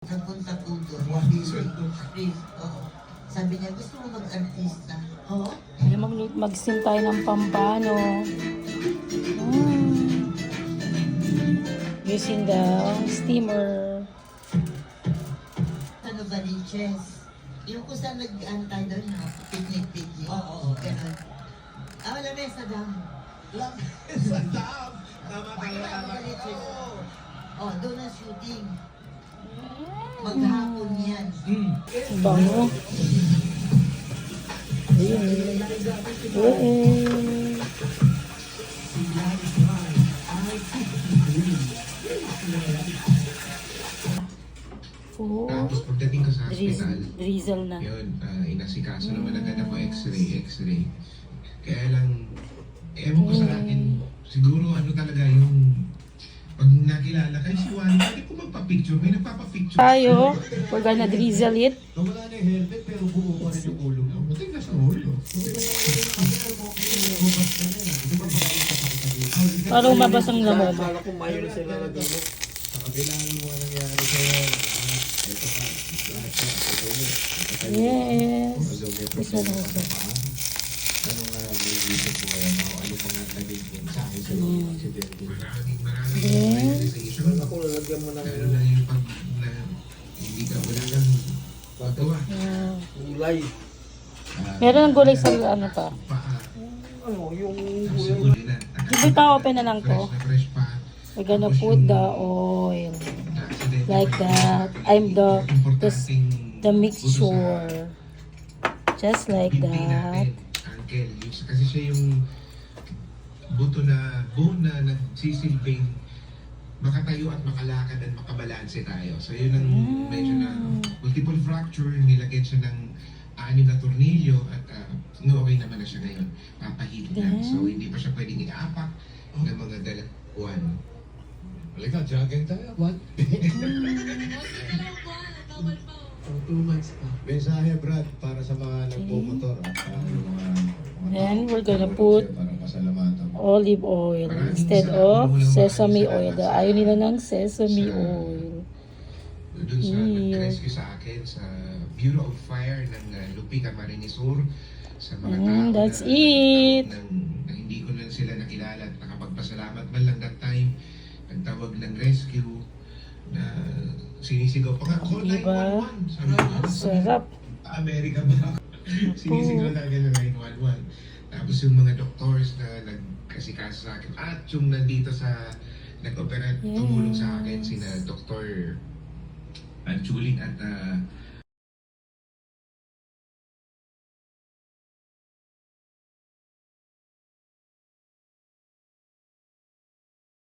Napunta po doon. Please, oo. Sabi niya, gusto mo mag-artista? Oo. Alam mo, mag-sim tayo ng Pampano. Using the steamer. Ano ba ni Chess? Yung kung saan nag-antay doon, no? Picnic. Oo, ganun. Wala may sa dam. Sa dam! Tama Tama tama. ba ni Chess? Oh, doon ang shooting. Maghapon yan. Bango. Ayun. Tapos pagdating ko sa hospital, Drizzle na. yun, inasikaso naman agad ako x-ray. Kaya lang, ewan ko sa akin, siguro ano talaga yung pag nakilala kay si Juan, pwede ko magpa-picture. May nagpapa-picture. Tayo, we're gonna drizzle it. Wala na yung helmet pero buo pa rin yung ulo mo. Buti na sa ulo. Para umabas ang lamoma. Kala ko mayo na sila na gamot. Sa kabila ng mga nangyari sa'yo. Ito ka. Yes. Isa na ako. Ano nga may isip mo ano mga naging mensahe sa iyo aksidente? Maraming Then, realization. Ako lalagyan mo ng Lalo na yung pag na hindi ka wala kang magawa. yeah. kulay. Meron ng gulay sa ano pa. Paa. Ano, yung Tapos kulay. huli na. Di ba open na lang to? Fresh pa. We're gonna put the oil. Like that. I'm the mixture. Just like that. Uncle, kasi siya yung buto na bone na nagsisilbing makatayo at makalakad at makabalanse tayo. So yun ang medyo na multiple fracture, nilagyan siya ng 6 na tornilyo at okay naman na siya ngayon. Papahit lang. So hindi pa siya pwedeng iaapak ng mga dalawan. Halika, jogging tayo. What? 2 months pa. Mensahe, Brad, para sa mga nagpumotor at yung mga Then we're gonna put para pasalamatan. olive oil instead of sesame oil. Ayaw nila ng sesame oil. Doon sa nag-rescue sa akin sa Bureau of Fire ng Lupi, Camarines Sur, sa mga tao That's na, it. na hindi ko na sila nakilala at nakapagpasalamat man lang that time. Nagtawag ng rescue na sinisigaw pa nga, call Diba? 911. Sabi ko, Sarap. Amerika ba? Sinisigaw talaga ng 911. Tapos yung mga doctors na nagkasikaso sa akin at yung nandito sa nag-opera, tumulong sa akin sina Dr. Julie at